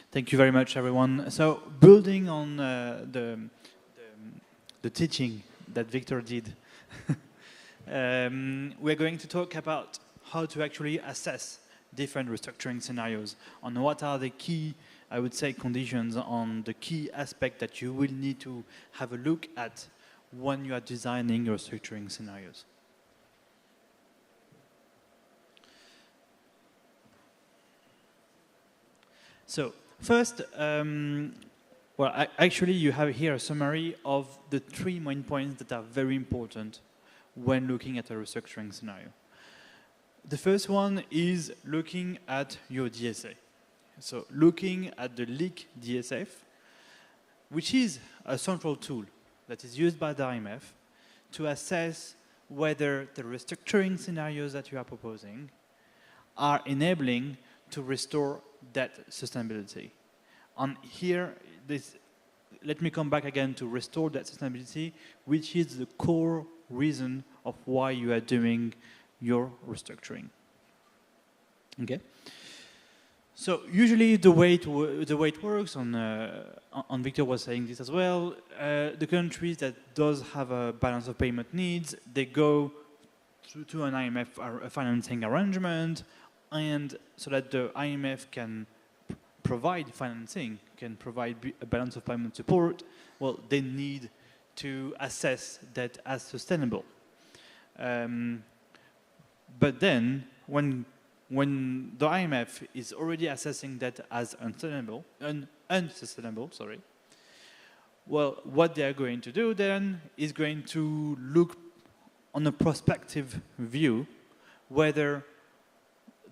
Thank you very much, everyone. So, building on the teaching that Victor did, we're going to talk about how to actually assess different restructuring scenarios, on what are the key, I would say, conditions, on the key aspect that you will need to have a look at when you are designing your restructuring scenarios. So, first, actually, you have here a summary of the 3 main points that are very important when looking at a restructuring scenario. The first one is looking at your DSA. So, looking at the leak DSF, which is a central tool that is used by the IMF to assess whether the restructuring scenarios that you are proposing are enabling to restore debt sustainability. And here, let me come back again to restore debt sustainability, which is the core reason of why you are doing your restructuring. Okay. So usually the way it works, on Victor was saying this as well, the countries that does have a balance of payment needs, they go to an IMF financing arrangement, and so that the IMF can provide financing, can provide a balance of payment support, well, they need to assess that as sustainable. But then, when the IMF is already assessing that as unsustainable, well, what they are going to do then is going to look on a prospective view whether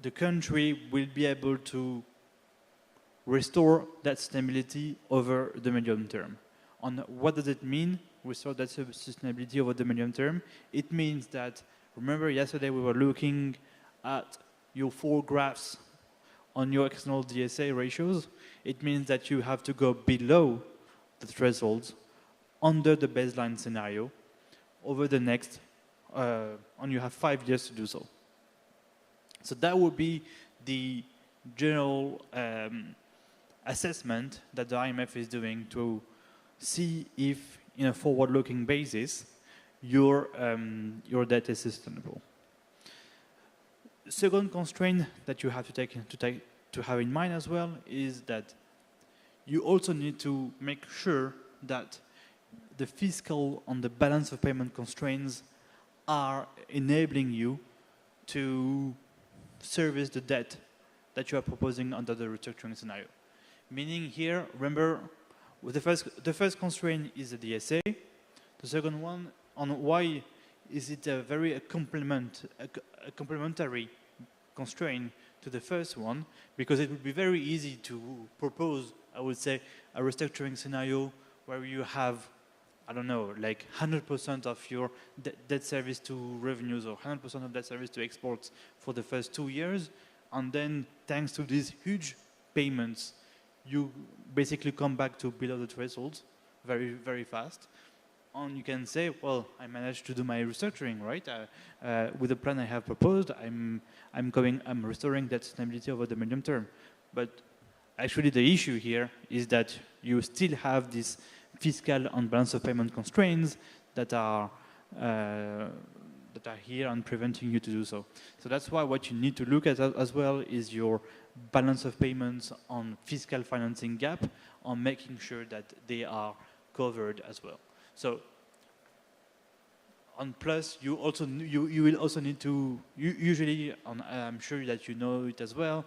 the country will be able to restore that sustainability over the medium term. And what does it mean, restore that sustainability over the medium term? It means that, remember yesterday we were looking at your 4 graphs on your external DSA ratios. It means that you have to go below the thresholds under the baseline scenario over the next, and you have 5 years to do so. So that would be the general assessment that the IMF is doing to see if, in a forward-looking basis, your debt is sustainable. Second constraint that you have to have in mind as well is that you also need to make sure that the fiscal and the balance of payment constraints are enabling you to service the debt that you are proposing under the restructuring scenario. Meaning here, remember, the first constraint is the DSA. The second one, on why is it a very complementary constraint to the first one, because it would be very easy to propose, I would say, a restructuring scenario where you have, I don't know, like 100% of your debt service to revenues or 100% of debt service to exports for the first 2 years, and then thanks to these huge payments, you basically come back to below the thresholds very, very fast. And you can say, well, I managed to do my restructuring, right? With the plan I have proposed, I'm restoring that sustainability over the medium term. But actually the issue here is that you still have these fiscal and balance of payment constraints that are here and preventing you to do so. So that's why what you need to look at as well is your balance of payments on fiscal financing gap, on making sure that they are covered as well. So, on plus, you will also need to, usually, I'm sure that you know it as well,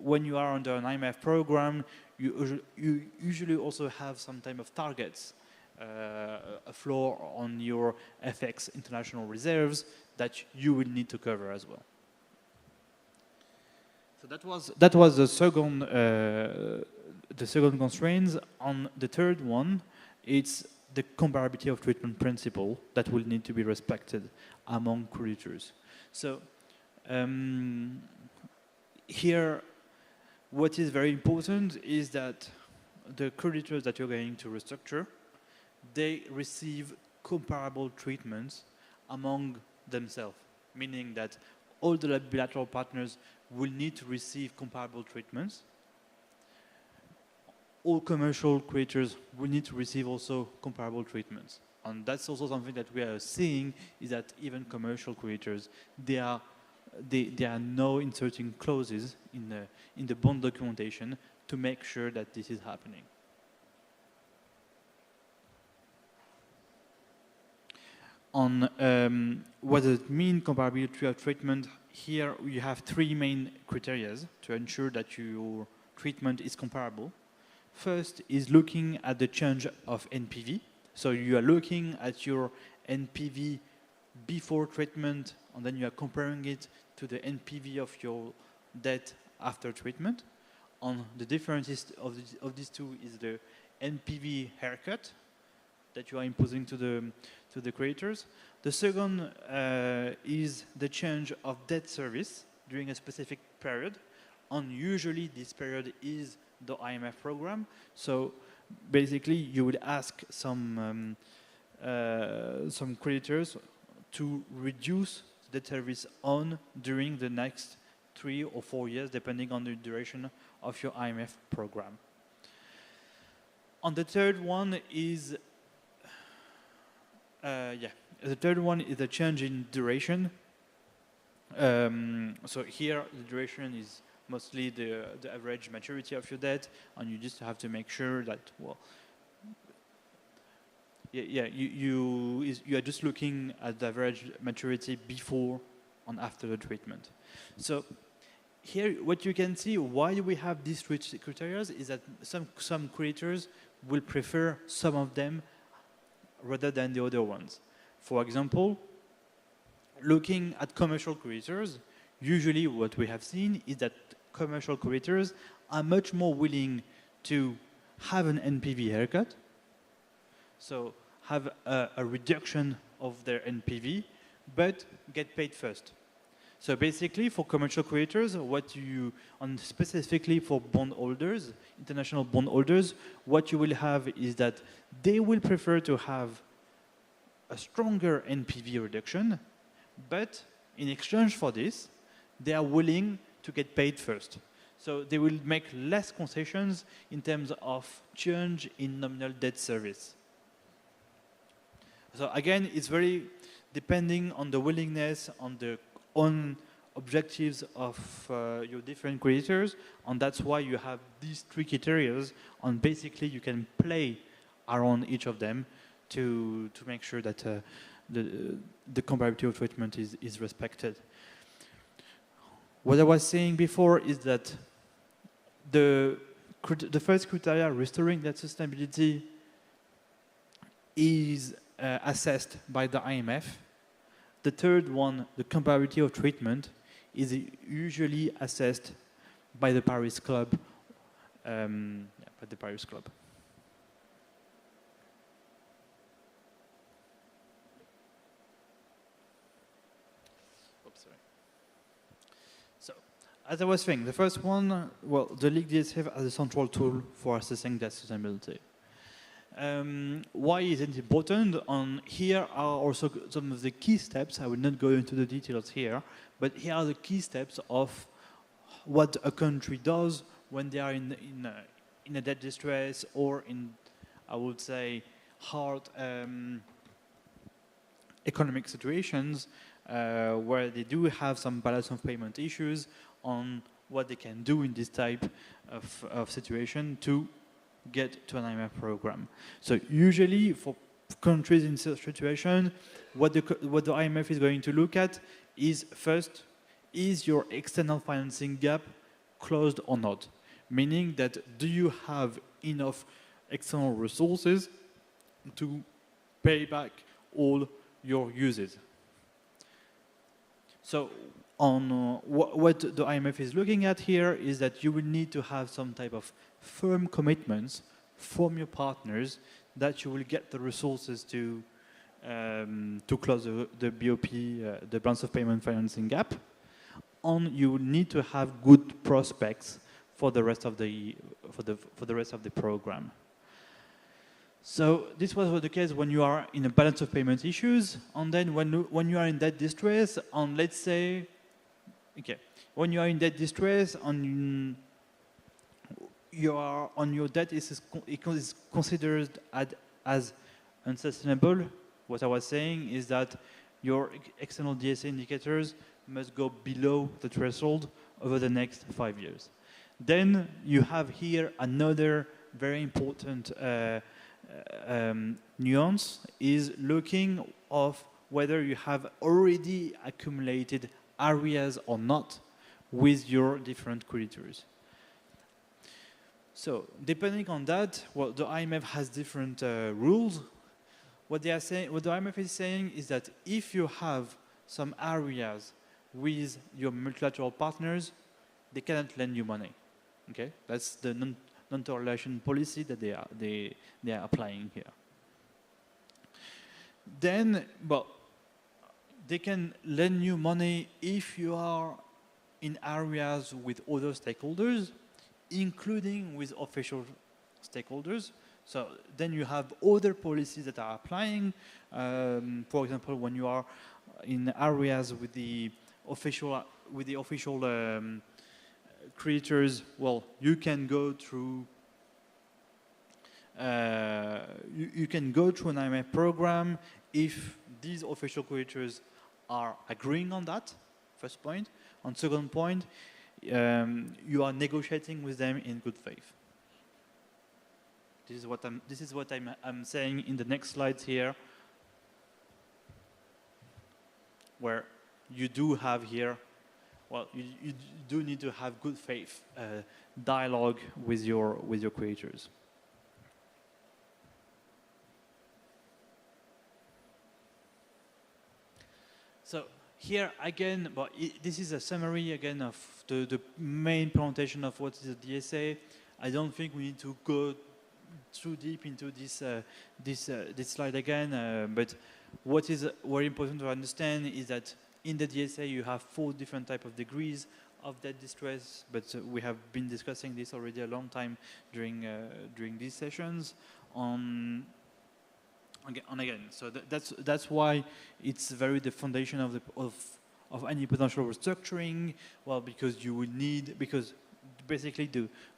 when you are under an IMF program, you usually also have some type of targets, a floor on your FX international reserves that you will need to cover as well. So that was the second constraint. On the third one, it's the comparability of treatment principle that will need to be respected among creditors. So here, what is very important is that the creditors that you're going to restructure, they receive comparable treatments among themselves, meaning that all the bilateral partners will need to receive comparable treatments. all commercial creators will need to receive also comparable treatments. And that's also something that we are seeing, is that even commercial creators, they are now inserting clauses in the bond documentation to make sure that this is happening. On what does it mean, comparability of treatment, here you have three main criteria to ensure that your treatment is comparable. First is looking at the change of NPV. So you are looking at your NPV before treatment, and then you are comparing it to the NPV of your debt after treatment. On the differences of these two is the NPV haircut that you are imposing to the creators. The second is the change of debt service during a specific period, and usually this period is the IMF program. So basically, you would ask some creditors to reduce the service on during the next 3 or 4 years, depending on the duration of your IMF program. On the third one is, the third one is a change in duration. So here, the duration is mostly the average maturity of your debt, and you just have to make sure that, well, you are just looking at the average maturity before and after the treatment. So here, what you can see, why we have these three criteria is that some creators will prefer some of them rather than the other ones. For example, looking at commercial creators, usually what we have seen is that commercial creators are much more willing to have an NPV haircut, so have a reduction of their NPV, but get paid first. So basically, for commercial creators, and specifically for bondholders, international bondholders, what you will have is that they will prefer to have a stronger NPV reduction, but in exchange for this, they are willing to get paid first. So they will make less concessions in terms of change in nominal debt service. So again, it's very depending on the willingness, on the own objectives of your different creators, and that's why you have these three criteria, and basically you can play around each of them to make sure that the comparability of treatment is respected. What I was saying before is that the first criteria, restoring that sustainability, is assessed by the IMF. The third one, the comparability of treatment, is usually assessed by the Paris Club. By the Paris Club. As I was saying, the first one, well, the League DSF as a central tool for assessing that sustainability. Why is it important? Here are also some of the key steps. I will not go into the details here, but here are the key steps of what a country does when they are in a debt distress or in, I would say, hard economic situations where they do have some balance of payment issues, on what they can do in this type of situation to get to an IMF program. So usually for countries in such situation, what the IMF is going to look at is first, is your external financing gap closed or not? Meaning that do you have enough external resources to pay back all your uses? So what the IMF is looking at here is that you will need to have some type of firm commitments from your partners that you will get the resources to close the BOP, the balance of payment financing gap, and you will need to have good prospects for the rest of the program. So this was the case when you are in a balance of payment issues, and then when you are in debt distress, and let's say, okay, when you are in debt distress, and you are on your debt is considered as unsustainable. What I was saying is that your external DSA indicators must go below the threshold over the next 5 years. Then you have here another very important nuance is looking of whether you have already accumulated areas or not with your different creditors. So depending on that, well, the IMF has different rules. What they are saying, what the IMF is saying is that if you have some areas with your multilateral partners, they cannot lend you money. Okay, that's the non-toleration policy that they are applying here. Then, well, they can lend you money if you are in areas with other stakeholders, including with official stakeholders. So then you have other policies that are applying. For example, when you are in areas with the official creators, well, you can go through you can go through an IMF program if these official creators are agreeing on that. First point. On second point, you are negotiating with them in good faith. This is what I'm saying in the next slides here, where you do have here, well, you do need to have good faith dialogue with your creators. So here again, but this is a summary again of the main presentation of what is a DSA. I don't think we need to go too deep into this slide again, but what is very important to understand is that in the DSA you have 4 different types of degrees of debt distress, but we have been discussing this already a long time during these sessions on again. So that's why it's very the foundation of any potential restructuring. Well, because you will need, because basically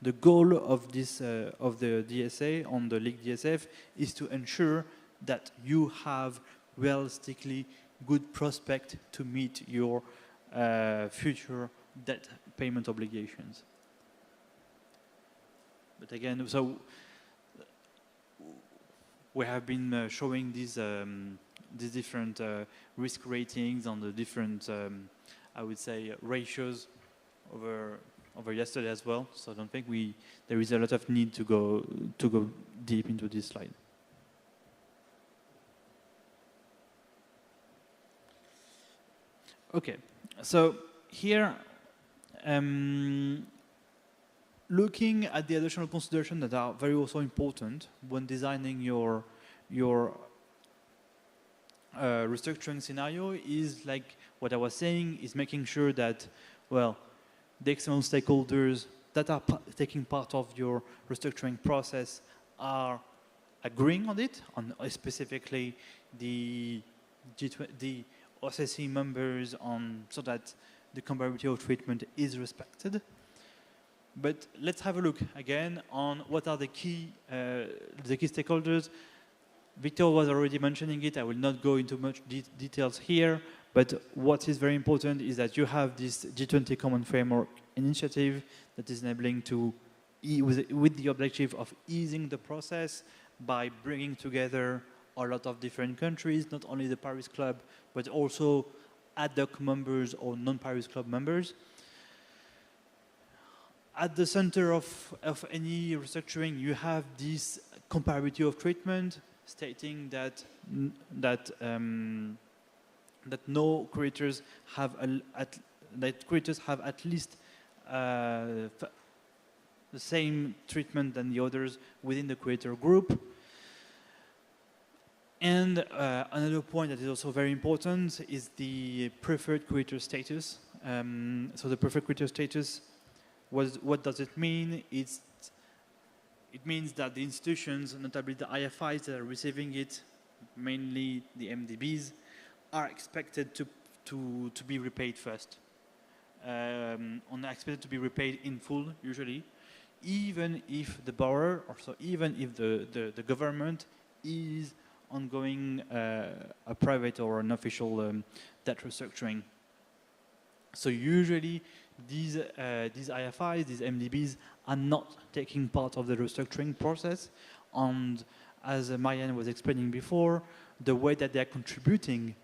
the goal of this of the DSA on the league DSF is to ensure that you have realistically good prospect to meet your future debt payment obligations. But again, so we have been showing these different risk ratings on the different, I would say, ratios over yesterday as well. So I don't think there is a lot of need to go deep into this slide. Okay, so here, looking at the additional considerations that are very also important when designing your restructuring scenario is like what I was saying, is making sure that, well, the external stakeholders that are taking part of your restructuring process are agreeing on it, on specifically the OSCE members, so that the comparability of treatment is respected. But let's have a look again on what are the key stakeholders. Victor was already mentioning it. I will not go into much details here, but what is very important is that you have this G20 Common Framework initiative that is enabling to, with the objective of easing the process by bringing together a lot of different countries, not only the Paris Club, but also ad hoc members or non-Paris Club members. At the center of any restructuring, you have this comparability of treatment, stating that no creators have at least the same treatment than the others within the creator group. And another point that is also very important is the preferred creator status. So the preferred creator status, what does it mean? It means that the institutions, notably the IFIs that are receiving it, mainly the MDBs, are expected to be repaid first. Expected to be repaid in full, usually. even if the borrower, or so even if the government is ongoing a private or an official debt restructuring. So usually these IFIs, these MDBs, are not taking part of the restructuring process. And as Marianne was explaining before, the way that they are contributing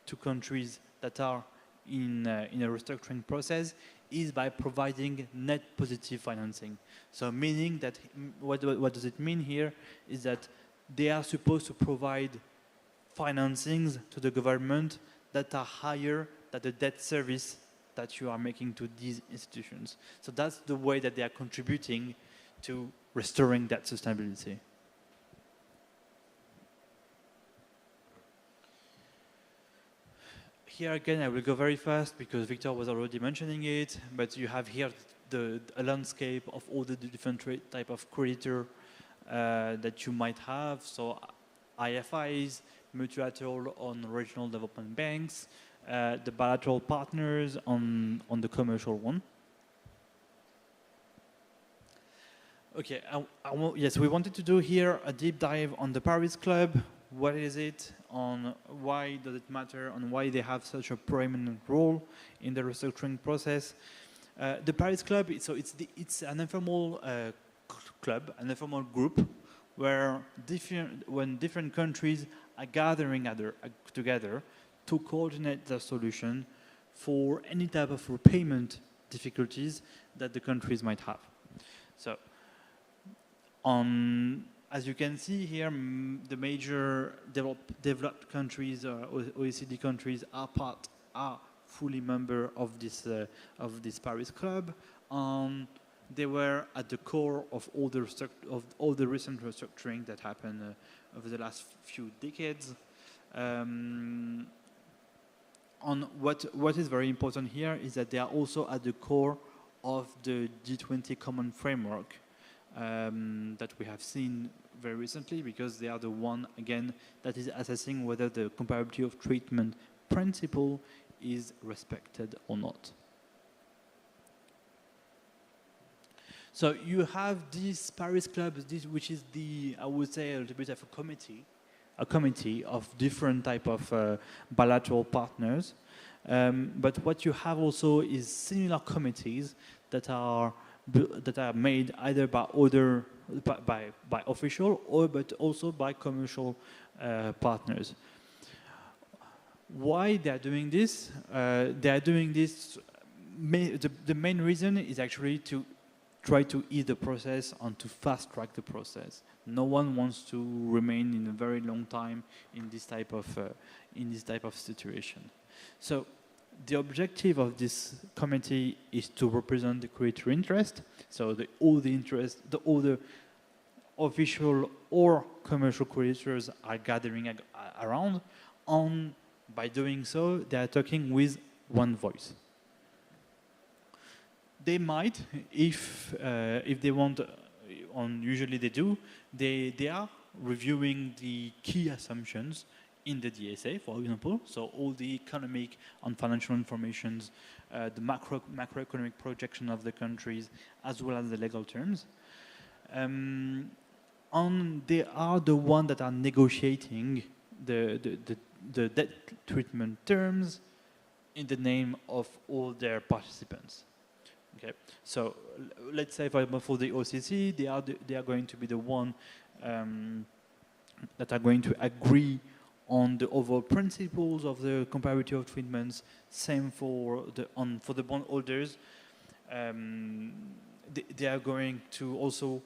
to countries that are in a restructuring process is by providing net positive financing. So meaning that, what does it mean here is that they are supposed to provide financings to the government that are higher than the debt service that you are making to these institutions. So that's the way that they are contributing to restoring that sustainability. Here again, I will go very fast because Victor was already mentioning it, but you have here a landscape of all the different type of creditor that you might have. So IFIs, multilateral on regional development banks, the bilateral partners on the commercial one. Okay, yes, we wanted to do here a deep dive on the Paris Club. What is it? On why does it matter? On why they have such a prominent role in the restructuring process? The Paris Club, it's an informal club, an informal group, where different countries are gathering together to coordinate the solution for any type of repayment difficulties that the countries might have. So, as you can see here, the major developed countries, OECD countries, are fully member of this Paris Club. They were at the core of all the recent restructuring that happened over the last few decades. On what is very important here is that they are also at the core of the G20 common framework that we have seen very recently, because they are the one, again, that is assessing whether the comparability of treatment principle is respected or not. So you have this Paris Club, which is I would say, a little bit of a committee of different type of bilateral partners. But what you have also is similar committees that are made either by official but also by commercial partners. Why they are doing this? They are doing this. The main reason is actually to try to ease the process and to fast track the process. No one wants to remain in a very long time in this type of situation. So the objective of this committee is to represent the creditor interest. So all the official or commercial creditors are gathering around, and by doing so, they are talking with one voice. They might, if they want, usually they do, they are reviewing the key assumptions in the DSA, for example. So all the economic and financial informations, the macroeconomic projection of the countries, as well as the legal terms. And they are the ones that are negotiating the debt treatment terms in the name of all their participants. Okay, so let's say for the OCC, they are going to be the one that are going to agree on the overall principles of the comparability of treatments. Same for the bondholders. They are going to also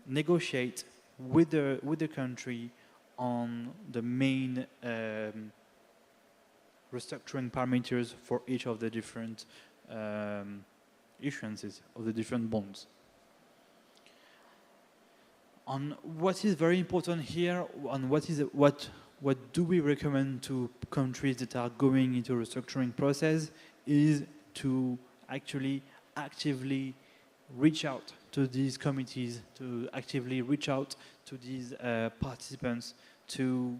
negotiate with the country on the main restructuring parameters for each of the different issuances of the different bonds. On what is very important here, on what do we recommend to countries that are going into a restructuring process, is to actually actively reach out to these committees, to actively reach out to these participants, to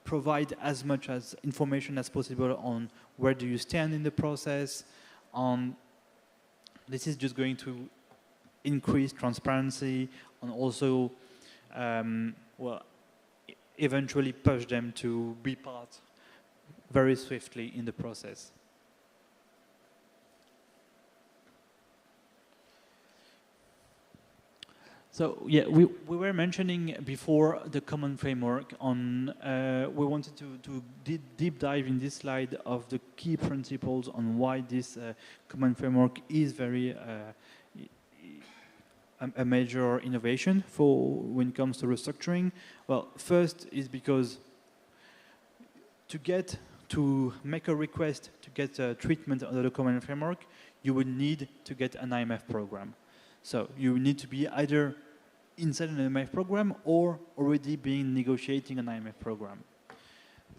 provide as much as information as possible on where do you stand in the process. This is just going to increase transparency and also, well, eventually push them to be part very swiftly in the process. So yeah, we were mentioning before the common framework on, we wanted to deep dive in this slide of the key principles on why this common framework is very a major innovation for when it comes to restructuring. Well, first is because to make a request to get a treatment under the common framework, you would need to get an IMF program. So you need to be either inside an IMF program or already being negotiating an IMF program.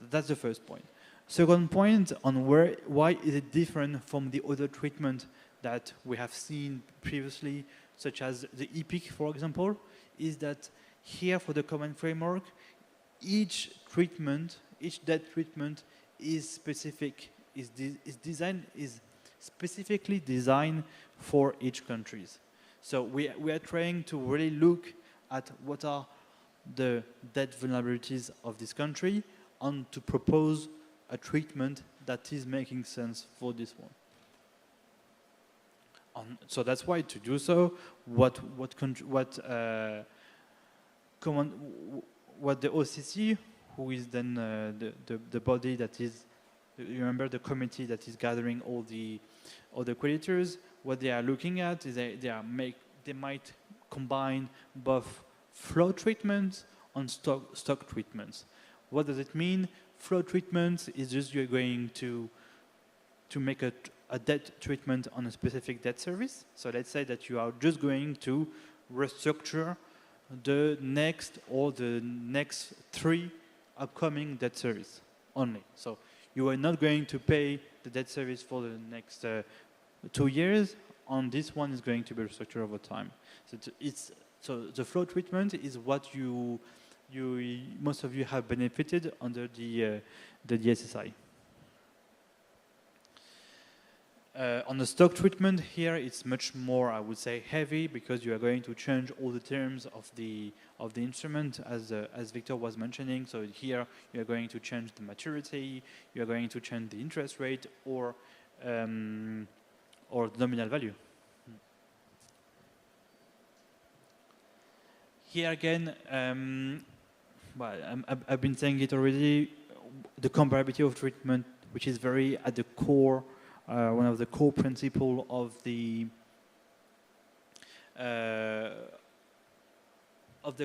That's the first point. Second point on why is it different from the other treatment that we have seen previously, such as the EPIC, for example, is that here for the common framework, each debt treatment is specific, is specifically designed for each countries. So we are trying to really look at what are the debt vulnerabilities of this country and to propose a treatment that is making sense for this one. So that's why to do so, what the OCC, who is then the body that is, you remember the committee that is gathering all the creditors, what they are looking at is they might combine both flow treatments and stock treatments. What does it mean? Flow treatments is just you're going to make a debt treatment on a specific debt service. So let's say that you are just going to restructure the next 3 upcoming debt service only. So you are not going to pay the debt service for the next 2 years, and this one is going to be restructured over time. So the flow treatment is what most of you have benefited under the DSSI. On the stock treatment here, it's much more, I would say, heavy because you are going to change all the terms of the instrument, as Victor was mentioning. So here you are going to change the maturity, you are going to change the interest rate or nominal value. Here again, I've been saying it already. The comparability of treatment, which is very at the core. One of the core principles of the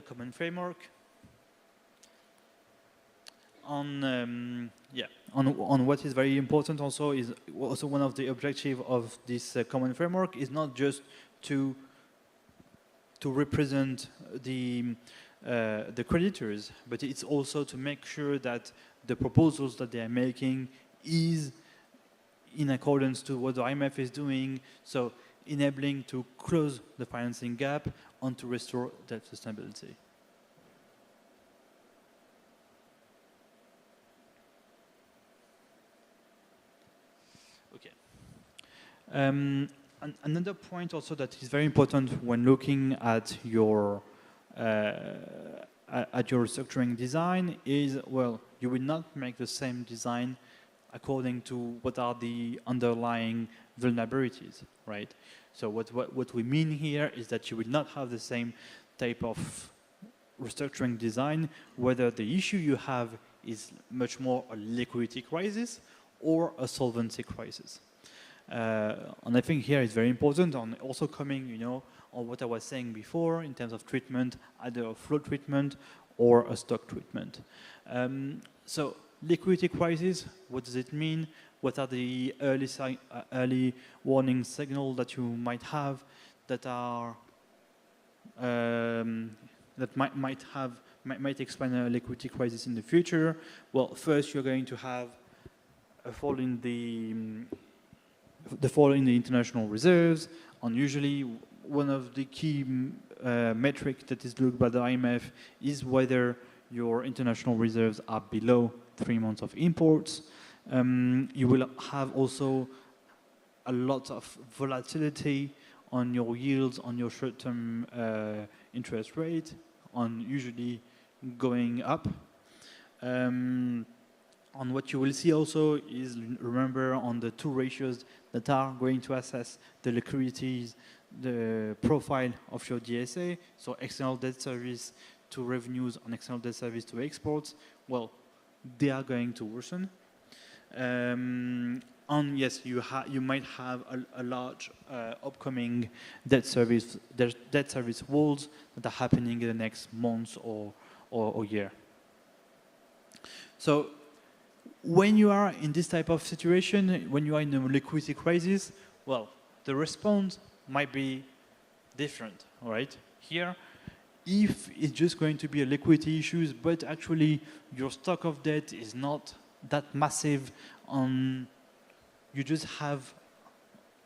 common framework. On what is very important also is also one of the objectives of this common framework is not just to represent the creditors, but it's also to make sure that the proposals that they are making is in accordance to what the IMF is doing, so enabling to close the financing gap and to restore debt sustainability. Okay. Another point also that is very important when looking at your restructuring design is, well, you will not make the same design according to what are the underlying vulnerabilities, right? So what we mean here is that you will not have the same type of restructuring design, whether the issue you have is much more a liquidity crisis or a solvency crisis. And I think here is very important on also coming, on what I was saying before in terms of treatment, either a flow treatment or a stock treatment. So liquidity crisis, what does it mean? What are the early warning signals that you might have that are that might explain a liquidity crisis in the future? Well, first you're going to have a fall in the international reserves, and usually one of the key metrics that is looked by the IMF is whether your international reserves are below 3 months of imports. You will have also a lot of volatility on your yields, on your short-term interest rate, on usually going up. On what you will see also is, remember, on the two ratios that are going to assess the liquidities, the profile of your DSA, so external debt service to revenues and external debt service to exports, well, they are going to worsen. And yes, you might have a large upcoming debt service walls that are happening in the next months or year. So when you are in this type of situation, when you are in a liquidity crisis, well, the response might be different, all right? Here, if it's just going to be a liquidity issues, but actually your stock of debt is not that massive, you just have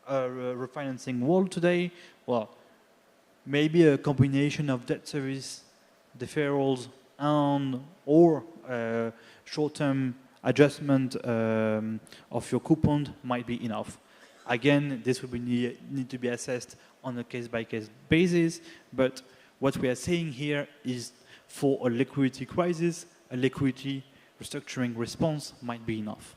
a refinancing wall today, well, maybe a combination of debt service deferrals or short-term adjustment of your coupon might be enough. Again, this will need to be assessed on a case-by-case basis, but what we are saying here is for a liquidity crisis, a liquidity restructuring response might be enough.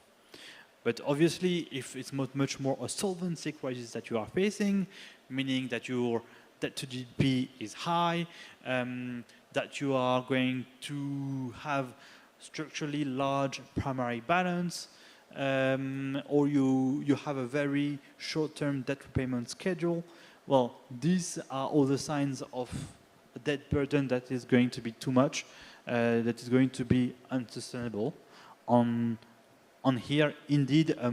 But obviously, if it's much more a solvency crisis that you are facing, meaning that your debt to GDP is high, that you are going to have structurally large primary balance, or you have a very short-term debt repayment schedule, well, these are all the signs of a debt burden that is going to be too much, that is going to be unsustainable. On here, indeed, a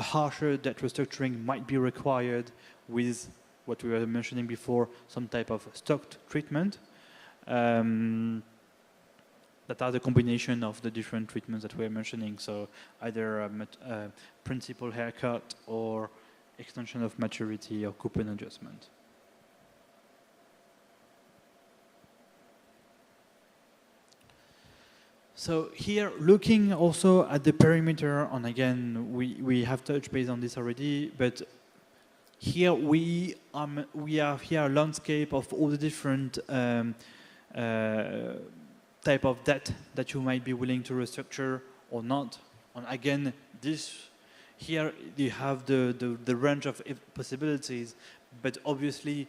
harsher debt restructuring might be required with what we were mentioning before, some type of stocked treatment. That are the combination of the different treatments that we're mentioning. So either a principal haircut or extension of maturity or coupon adjustment. So here, looking also at the perimeter, and again, we have touched base on this already, but here we have here a landscape of all the different type of debt that you might be willing to restructure or not. And again, here you have the range of possibilities, but obviously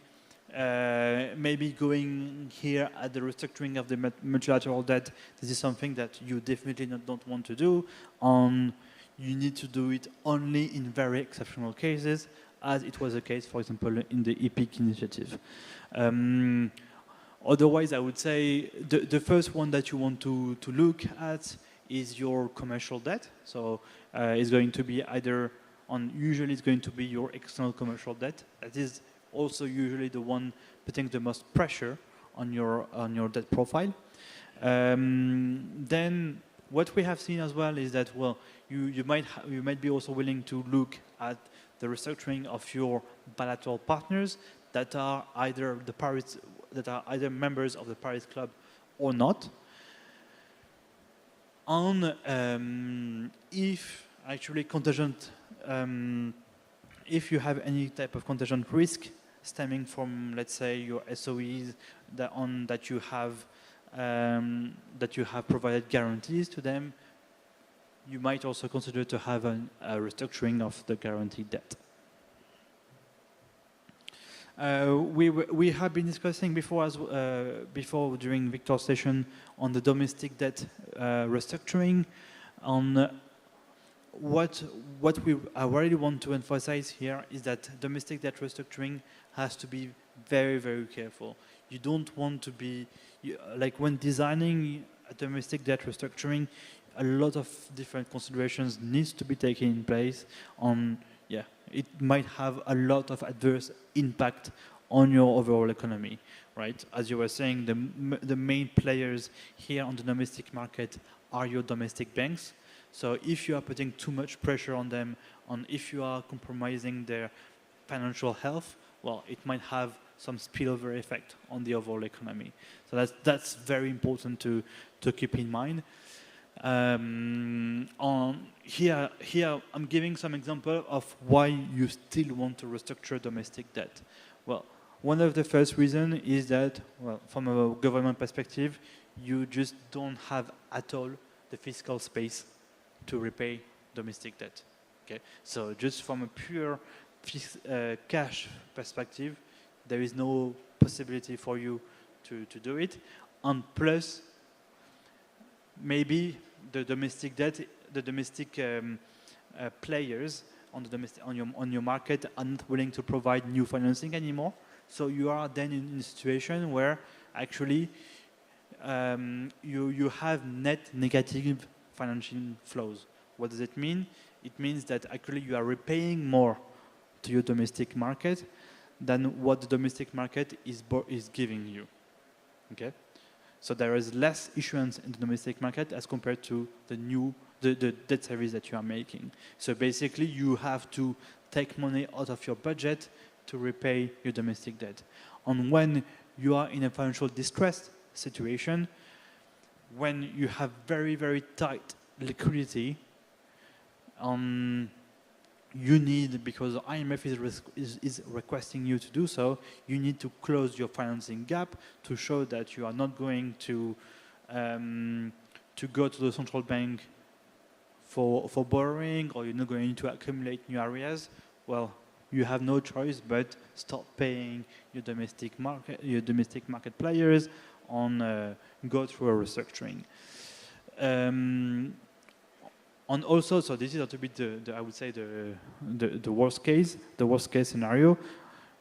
maybe going here at the restructuring of the multilateral debt, this is something that you definitely don't want to do. You need to do it only in very exceptional cases, as it was the case, for example, in the EPIC initiative. Otherwise, I would say the first one that you want to look at is your commercial debt. So it's going to be usually it's going to be your external commercial debt. That is also usually the one putting the most pressure on your debt profile. Then what we have seen as well is that, well, you might be also willing to look at the restructuring of your bilateral partners that are either members of the Paris Club or not. If actually contingent, if you have any type of contingent risk stemming from, let's say, your SOEs that you have provided guarantees to them, you might also consider to have a restructuring of the guaranteed debt. We have been discussing before during Victor's session on the domestic debt restructuring. On what I really want to emphasize here is that domestic debt restructuring has to be very, very careful. You don't want to be like when designing a domestic debt restructuring, a lot of different considerations needs to be taken in place. It might have a lot of adverse impact on your overall economy, right? As you were saying, the main players here on the domestic market are your domestic banks. So if you are putting too much pressure on them, if you are compromising their financial health, well, it might have some spillover effect on the overall economy. So that's very important to keep in mind. Here, I'm giving some example of why you still want to restructure domestic debt. Well, one of the first reason is that, well, from a government perspective, you just don't have at all the fiscal space to repay domestic debt. Okay, so just from a pure cash perspective, there is no possibility for you to do it. And plus, maybe the domestic debt, the domestic players on your market are not willing to provide new financing anymore. So you are then in a situation where actually you have net negative financial flows. What does it mean? It means that actually you are repaying more to your domestic market than what the domestic market is giving you. Okay, so there is less issuance in the domestic market as compared to the debt service that you are making. So basically, you have to take money out of your budget to repay your domestic debt. And when you are in a financial distressed situation, when you have very, very tight liquidity, you need, because IMF is requesting you to do so, you need to close your financing gap to show that you are not going to go to the central bank for borrowing, or you're not going to accumulate new areas. Well, you have no choice but start paying your domestic market players on go through a restructuring. And also, so this is a little bit I would say the worst case scenario.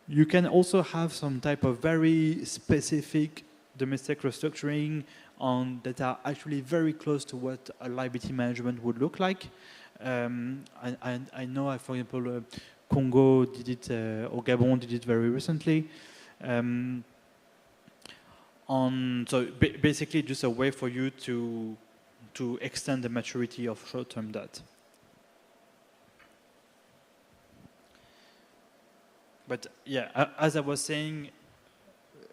You can also have some type of very specific domestic restructuring that are actually very close to what a liability management would look like. I know, for example, Congo did it, or Gabon did it very recently. So basically, just a way for you to extend the maturity of short-term debt. But yeah, as I was saying,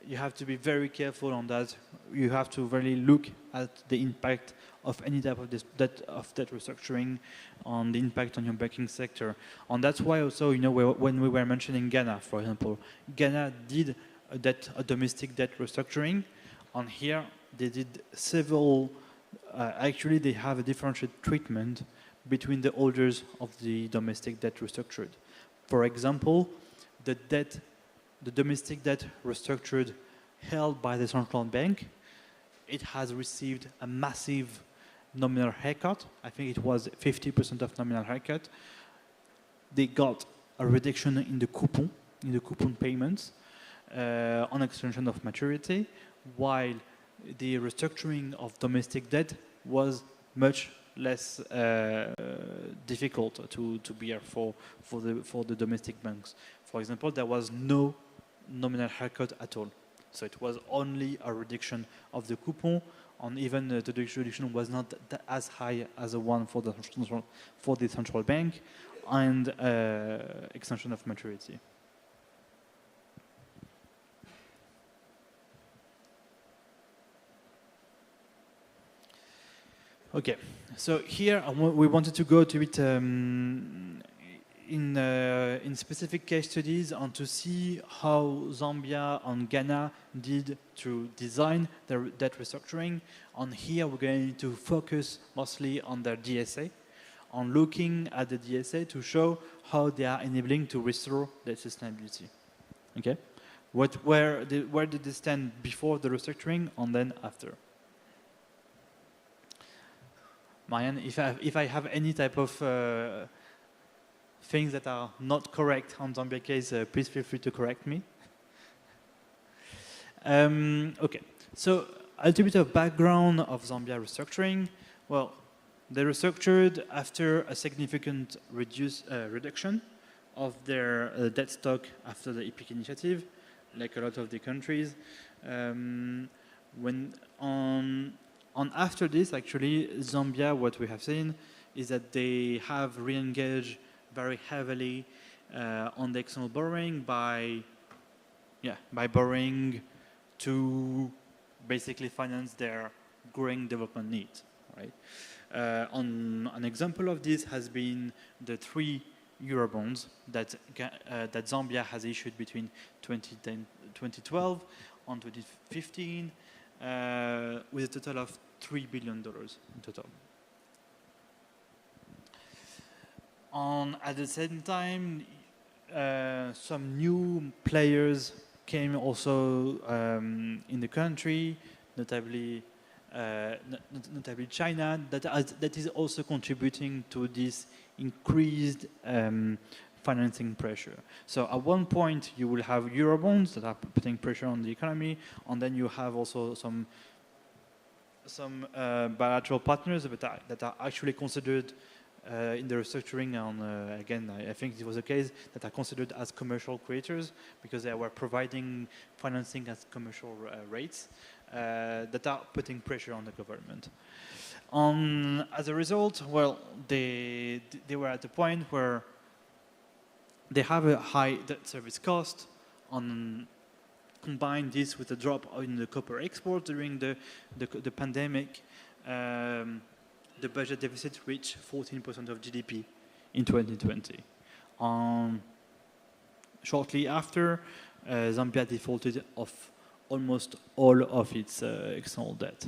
you have to be very careful on that. You have to really look at the impact of any type of debt restructuring on the impact on your banking sector. And that's why also, when we were mentioning Ghana, for example, Ghana did a domestic debt restructuring. And here they did several. Actually, they have a differentiated treatment between the holders of the domestic debt restructured. For example, the domestic debt restructured held by the central bank, it has received a massive nominal haircut. I think it was 50% of nominal haircut. They got a reduction in the coupon payments on extension of maturity, while the restructuring of domestic debt was much less difficult to bear for the domestic banks. For example, there was no nominal haircut at all. So it was only a reduction of the coupon, and even the reduction was not as high as the one for the central bank, and extension of maturity. Okay, so here we wanted to go to it in specific case studies and to see how Zambia and Ghana did to design their debt restructuring. And here we're going to focus mostly on their DSA, on looking at the DSA to show how they are enabling to restore their sustainability. Okay, where did they stand before the restructuring and then after? Marianne, if I have any type of things that are not correct on Zambia case, please feel free to correct me. Okay, so a little bit of background of Zambia restructuring. Well, they restructured after a significant reduction of their debt stock after the EPIC initiative, like a lot of the countries. And after this, actually, Zambia, what we have seen is that they have re-engaged very heavily on the external borrowing by borrowing to basically finance their growing development needs. right? An example of this has been the 3 Eurobonds that Zambia has issued between 2012 and 2015, with a total of $3 billion in total. At the same time, some new players came also in the country, notably China, that is also contributing to this increased financing pressure. So at one point, you will have Eurobonds that are putting pressure on the economy, and then you have also some bilateral partners that are actually considered in the restructuring, and again, I think it was a case that are considered as commercial creators because they were providing financing at commercial rates that are putting pressure on the government. As a result, well, they were at a point where they have a high debt service cost. Combine this with a drop in the copper export during the pandemic. The budget deficit reached 14% of GDP in 2020. Shortly after, Zambia defaulted of almost all of its external debt.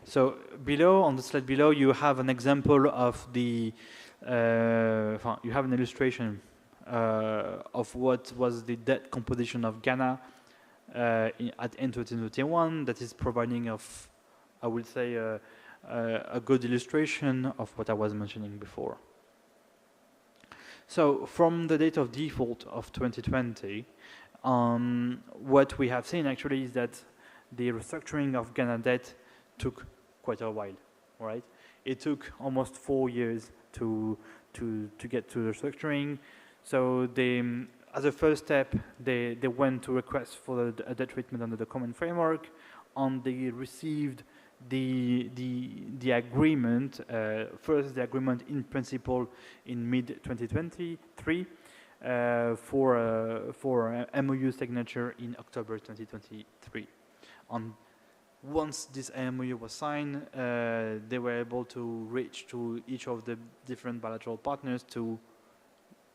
So below, on the slide below, you have an example of the, you have an illustration of what was the debt composition of Ghana at end 2021. That is providing of, I would say, a good illustration of what I was mentioning before. So from the date of default of 2020, what we have seen actually is that the restructuring of Ghana debt took quite a while, right? It took almost 4 years to get to the restructuring. So they, as a first step, they went to request for a debt treatment under the common framework, and they received the agreement, first the agreement in principle in mid-2023 for MOU signature in October 2023. And once this MOU was signed, they were able to reach to each of the different bilateral partners to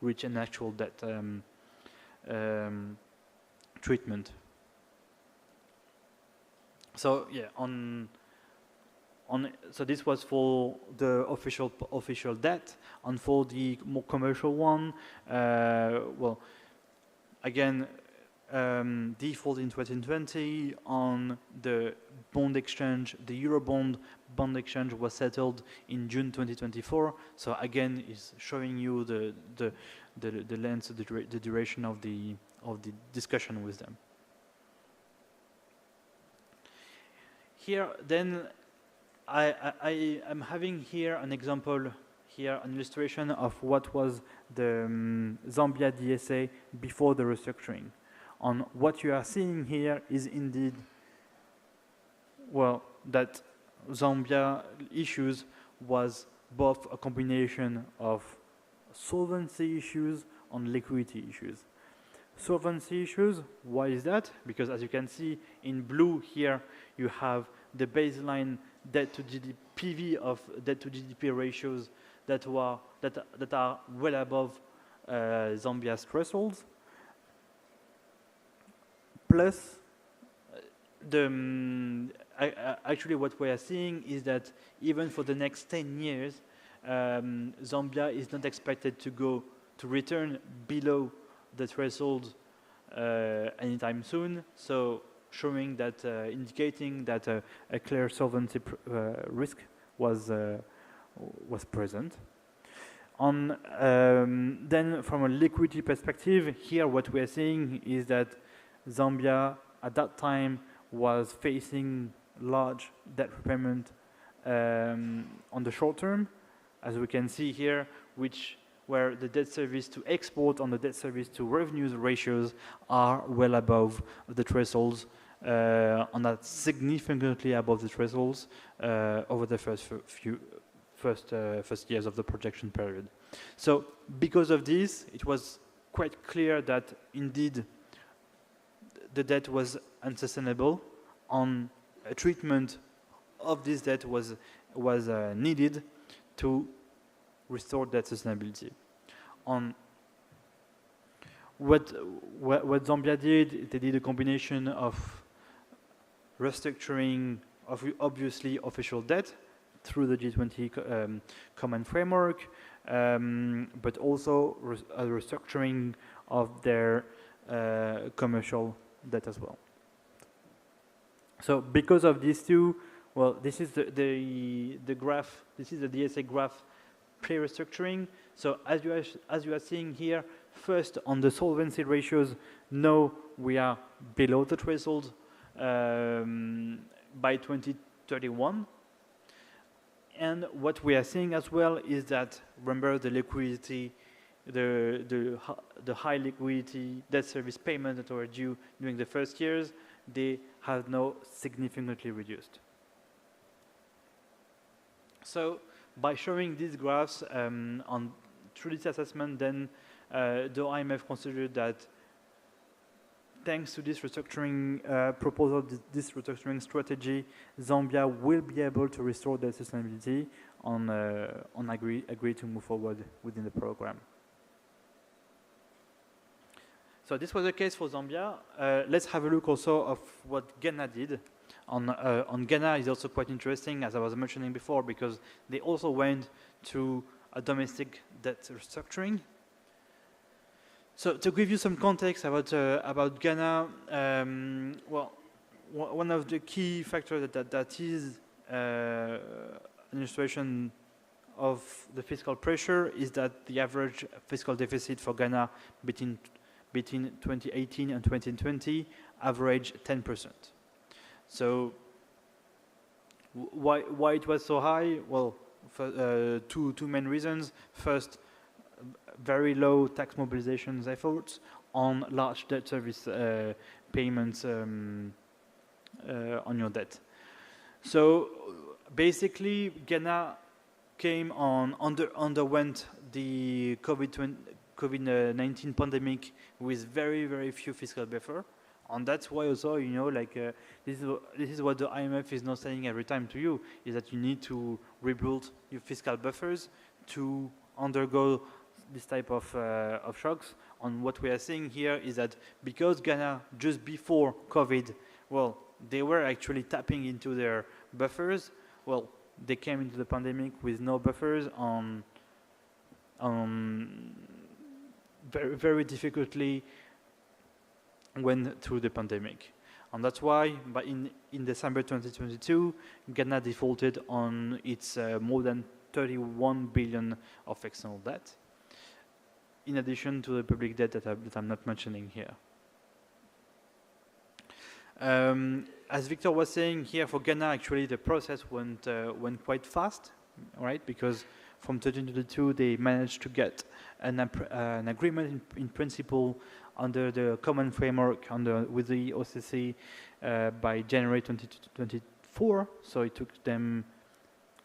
reach an actual debt treatment. So yeah, so this was for the official debt, and for the more commercial one, well, again, default in 2020 on the bond exchange, the Eurobond bond exchange was settled in June 2024. So again, is showing you the length, the duration of the discussion with them. Here, then, I am having here an example, here an illustration of what was the Zambia DSA before the restructuring. On what you are seeing here is indeed, well, that Zambia issues was both a combination of solvency issues and liquidity issues. Solvency issues, why is that? Because as you can see in blue here, you have the baseline debt to GDP, PV of debt to GDP ratios that are well above Zambia's thresholds. Plus, actually what we are seeing is that even for the next 10 years, Zambia is not expected to return below the threshold anytime soon. So showing that, indicating that a clear solvency risk was present. Then from a liquidity perspective, here what we are seeing is that Zambia at that time was facing large debt repayment on the short term, as we can see here, where the debt service to export and the debt service to revenues ratios are well above the thresholds, and that's significantly above the thresholds over the first years of the projection period. So because of this, it was quite clear that indeed the debt was unsustainable. On a treatment of this debt was needed to restore that sustainability. On what Zambia did, they did a combination of restructuring of obviously official debt through the G20 common framework, but also a restructuring of their commercial debt as well. So because of these two, well, this is the graph. This is the DSA graph pre-restructuring. So as you are seeing here, first on the solvency ratios, no, we are below the threshold by 2031. And what we are seeing as well is that, remember, the liquidity, the high liquidity debt service payments that were due during the first years, they have now significantly reduced. So by showing these graphs through this assessment, then the IMF considered that thanks to this restructuring proposal, this restructuring strategy, Zambia will be able to restore their sustainability on agree to move forward within the program. So this was the case for Zambia. Let's have a look also of what Ghana did. On Ghana is also quite interesting, as I was mentioning before, because they also went to a domestic debt restructuring. So to give you some context about Ghana, well, one of the key factors that is an illustration of the fiscal pressure is that the average fiscal deficit for Ghana between 2018 and 2020 averaged 10%. So why it was so high? Well, for, two main reasons. First, very low tax mobilizations efforts on large debt service payments on your debt. So basically, Ghana underwent the COVID-19 pandemic with very few fiscal buffer. And that's why also, you know, like this is what the IMF is not saying every time to you, is that you need to rebuild your fiscal buffers to undergo this type of shocks. And what we are seeing here is that because Ghana, just before COVID, well, they were actually tapping into their buffers, well, they came into the pandemic with no buffers on very difficultly went through the pandemic. And that's why in December 2022, Ghana defaulted on its more than 31 billion of external debt, in addition to the public debt that I'm not mentioning here. As Victor was saying here, for Ghana, actually the process went quite fast, right? Because from 2022, they managed to get an agreement in principle under the common framework with the OCC by January 2024. So it took them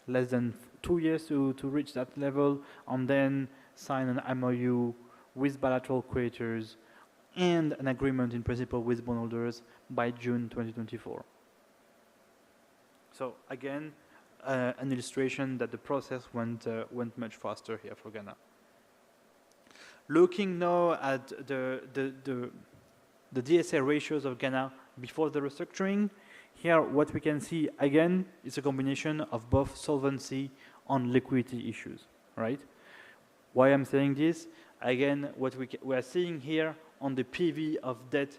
less than 2 years to reach that level, and then sign an MOU with bilateral creditors and an agreement in principle with bondholders by June 2024. So again, an illustration that the process went much faster here for Ghana. Looking now at the DSA ratios of Ghana before the restructuring, here what we can see again is a combination of both solvency and liquidity issues, right? Why I'm saying this? Again, what we are seeing here on the PV of debt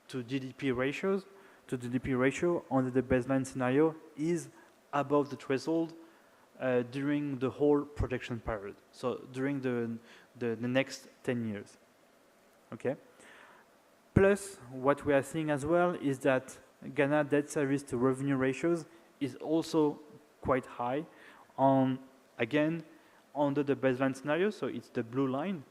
to GDP ratios, to GDP ratio under the baseline scenario is above the threshold during the whole projection period. So during the next 10 years, okay? Plus, what we are seeing as well is that Ghana debt service to revenue ratios is also quite high on, again, under the baseline scenario, so it's the blue line,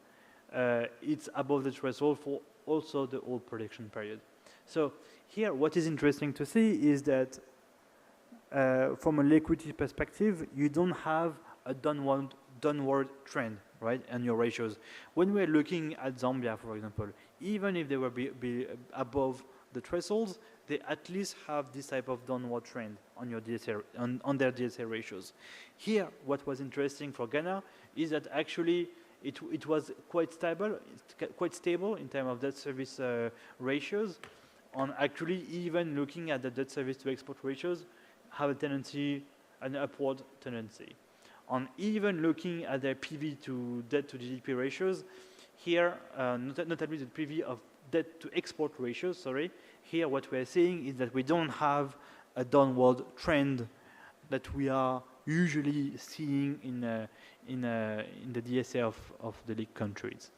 it's above the threshold for also the whole projection period. So here, what is interesting to see is that from a liquidity perspective, you don't have a downward trend. right, and your ratios. When we're looking at Zambia, for example, even if they were be above the thresholds, they at least have this type of downward trend on your DSA, on their DSA ratios. Here, what was interesting for Ghana is that actually it was quite stable in terms of debt service ratios. On actually even looking at the debt service to export ratios, have a tendency, an upward tendency. On even looking at their PV to debt to GDP ratios, here, notably the PV of debt to export ratios, sorry, here what we're seeing is that we don't have a downward trend that we are usually seeing in the DSA of the league countries.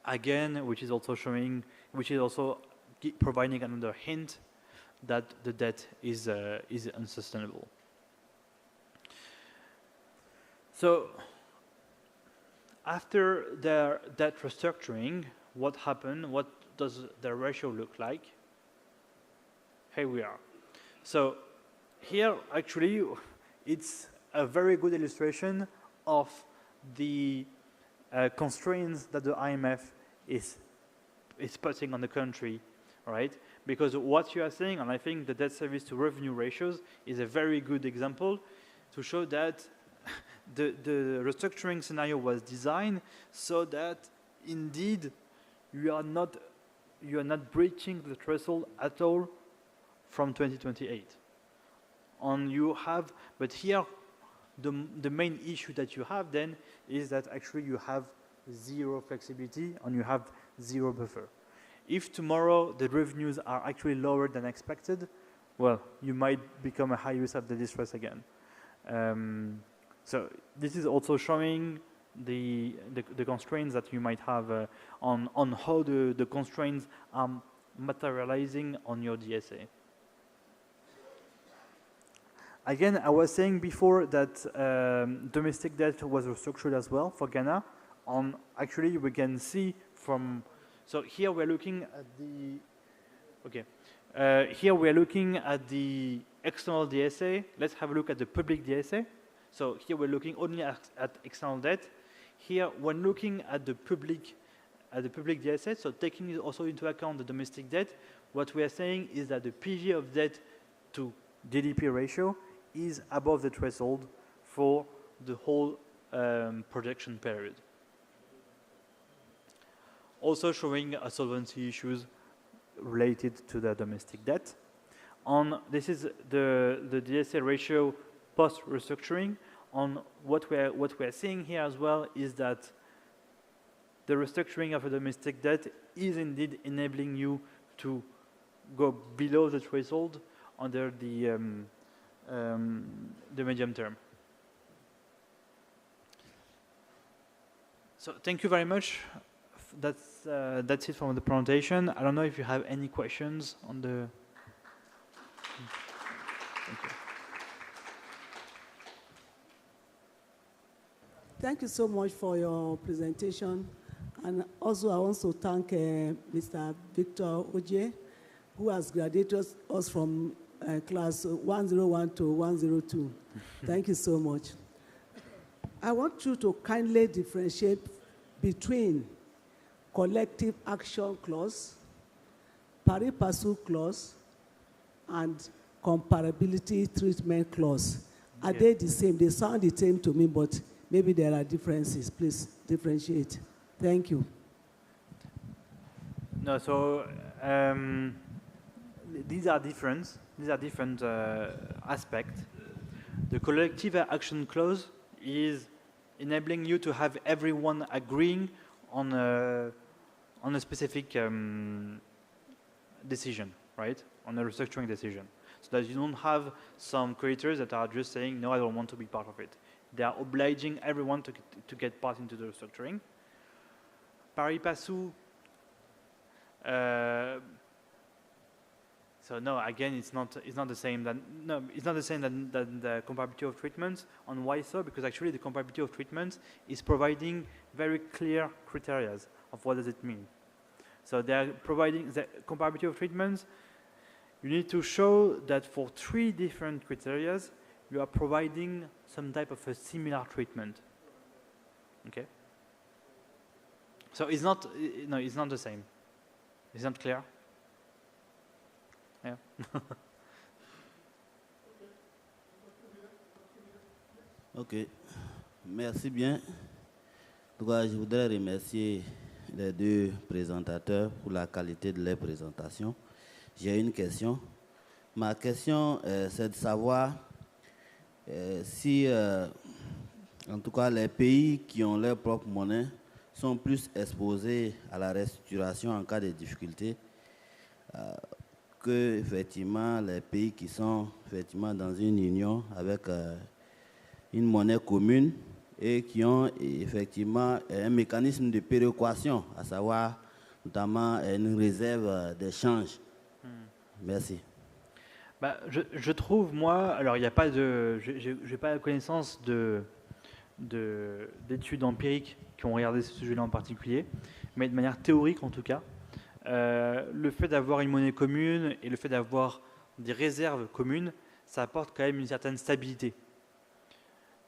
Again, which is also providing another hint that the debt is unsustainable. So after their debt restructuring, what happened? What does the ratio look like? Here we are. So here, actually, it's a very good illustration of the constraints that the IMF is putting on the country, right? Because what you are saying, and I think the debt service to revenue ratios is a very good example to show that the restructuring scenario was designed so that indeed you are not breaching the threshold at all from 2028. But here the main issue that you have then is that actually you have zero flexibility and you have zero buffer. If tomorrow the revenues are actually lower than expected, well, you might become a high risk of the distress again. So this is also showing the constraints that you might have on how the constraints are materializing on your DSA. Again, I was saying before that domestic debt was restructured as well for Ghana. Actually, we can see from, so here we're looking at here we're looking at the external DSA. Let's have a look at the public DSA. So here we're looking only at external debt. Here, when looking at the public DSA, so taking also into account the domestic debt, what we are saying is that the PV of debt to GDP ratio is above the threshold for the whole projection period. Also showing solvency issues related to the domestic debt. This is the DSA ratio post-restructuring. On what we're seeing here as well is that the restructuring of a domestic debt is indeed enabling you to go below the threshold under the medium term. So thank you very much. That's it from the presentation. I don't know if you have any questions on the. Thank you. Thank you so much for your presentation. And also I want to thank Mr. Victor Oje, who has graduated us from class 101 to 102. Thank you so much. I want you to kindly differentiate between collective action clause, pari passu clause, and comparability treatment clause. Are they the same? They sound the same to me, but maybe there are differences. Please differentiate. Thank you. No, so these are different. These are different aspects. The collective action clause is enabling you to have everyone agreeing on a specific decision, right? On a restructuring decision, so that you don't have some creditors that are just saying, no, I don't want to be part of it. They are obliging everyone to get part into the restructuring. Pari passu. So no, again, it's not the same. It's not the same than the comparability of treatments. On why so? Because actually the comparability of treatments is providing very clear criteria of what does it mean. So they are providing the comparability of treatments. You need to show that for 3 different criteria, you are providing some type of a similar treatment. Okay. So it's not, no, it's not the same. It's not clear. Yeah. Ok, merci bien. En tout cas, je voudrais remercier les deux présentateurs pour la qualité de leur présentation. J'ai une question. Ma question, c'est de savoir si, en tout cas, les pays qui ont leur propre monnaie sont plus exposés à la restructuration en cas de difficulté que, effectivement, les pays qui sont effectivement dans une union avec une monnaie commune et qui ont effectivement un mécanisme de péréquation, à savoir notamment une réserve d'échange. Merci. Bah, je trouve, moi, alors il n'y a pas de, j'ai pas la connaissance d'études empiriques qui ont regardé ce sujet-là en particulier, mais de manière théorique en tout cas, le fait d'avoir une monnaie commune et le fait d'avoir des réserves communes, ça apporte quand même une certaine stabilité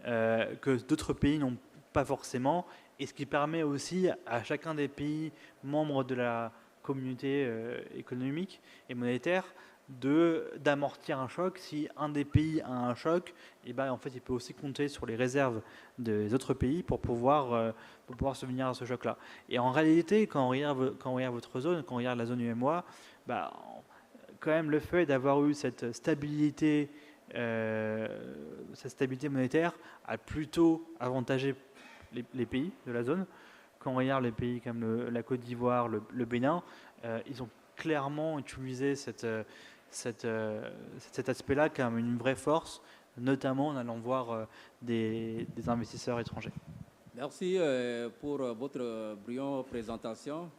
que d'autres pays n'ont pas forcément, et ce qui permet aussi à chacun des pays membres de la communauté économique et monétaire d'amortir un choc. Si un des pays a un choc, et ben, en fait, il peut aussi compter sur les réserves des autres pays pour pouvoir subvenir à ce choc-là. Et en réalité, quand on regarde votre zone, quand on regarde la zone UMOA, bah, quand même le fait d'avoir eu cette stabilité monétaire a plutôt avantagé les pays de la zone. Quand on regarde les pays comme la Côte d'Ivoire, le Bénin, ils ont clairement utilisé cet aspect-là comme une vraie force, notamment en allant voir des investisseurs étrangers. Merci pour votre brillante présentation.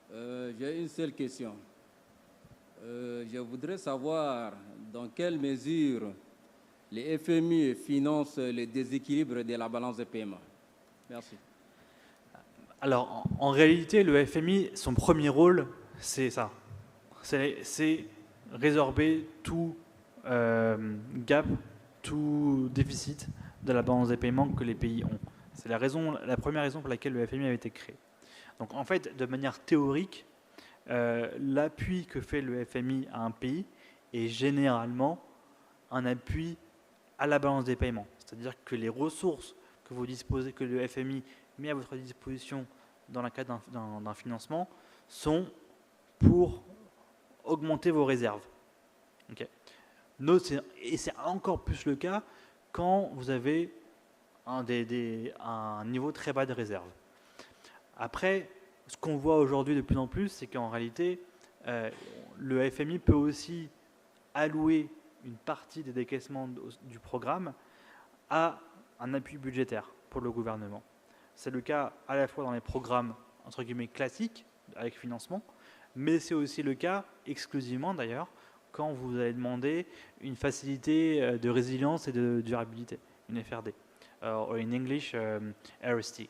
J'ai une seule question. Je voudrais savoir dans quelle mesure les FMI financent le déséquilibre de la balance de paiement. Merci. Alors, en réalité, le FMI, son premier rôle, c'est ça. C'est résorber tout gap, tout déficit de la balance des paiements que les pays ont. C'est la première raison pour laquelle le FMI a été créé. Donc, en fait, de manière théorique, l'appui que fait le FMI à un pays est généralement un appui à la balance des paiements. C'est-à-dire que les ressources que vous disposez, que le FMI met à votre disposition dans le cadre d'un financement, sont pour augmenter vos réserves. Okay. Et c'est encore plus le cas quand vous avez un niveau très bas de réserve. Après, ce qu'on voit aujourd'hui de plus en plus, c'est qu'en réalité, le FMI peut aussi allouer une partie des décaissements du programme à un appui budgétaire pour le gouvernement. C'est le cas à la fois dans les programmes entre guillemets classiques avec financement, mais c'est aussi le cas exclusivement d'ailleurs quand vous allez demander une facilité de résilience et de durabilité, une FRD, en English RST.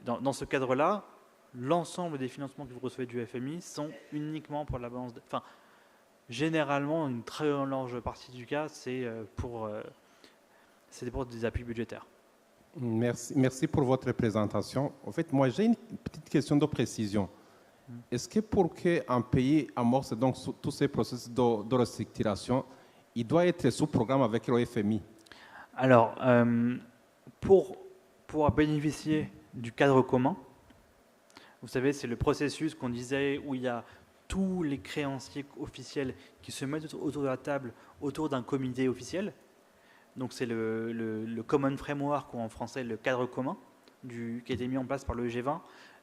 Dans ce cadre-là, l'ensemble des financements que vous recevez du FMI sont uniquement pour la balance. Enfin, généralement, une très large partie du cas, c'est pour des appuis budgétaires. Merci pour votre présentation. En fait, moi, j'ai une petite question de précision. Est-ce que pour qu'un pays amorce donc tous ces processus de restructuration, il doit être sous programme avec le FMI? Alors, pour pouvoir bénéficier du cadre commun, vous savez, c'est le processus qu'on disait où il y a tous les créanciers officiels qui se mettent autour de la table, autour d'un comité officiel. Donc c'est le Common Framework, ou en français le cadre commun, qui a été mis en place par le G20.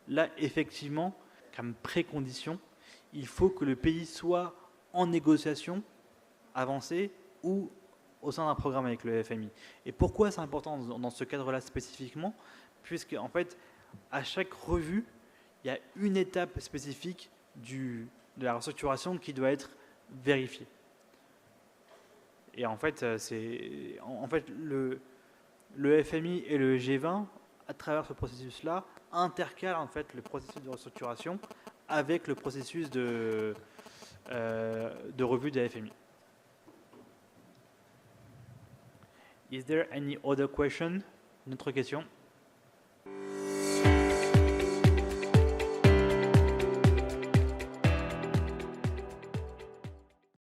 Là, effectivement, comme précondition, il faut que le pays soit en négociation avancée ou au sein d'un programme avec le FMI. Et pourquoi c'est important dans ce cadre-là spécifiquement? Puisque, en fait, à chaque revue, il y a une étape spécifique de la restructuration qui doit être vérifiée. Et en fait, le FMI et le G20, à travers ce processus-là, intercalent en fait le processus de restructuration avec le processus de revue des FMI. Is there any other question? Une autre question?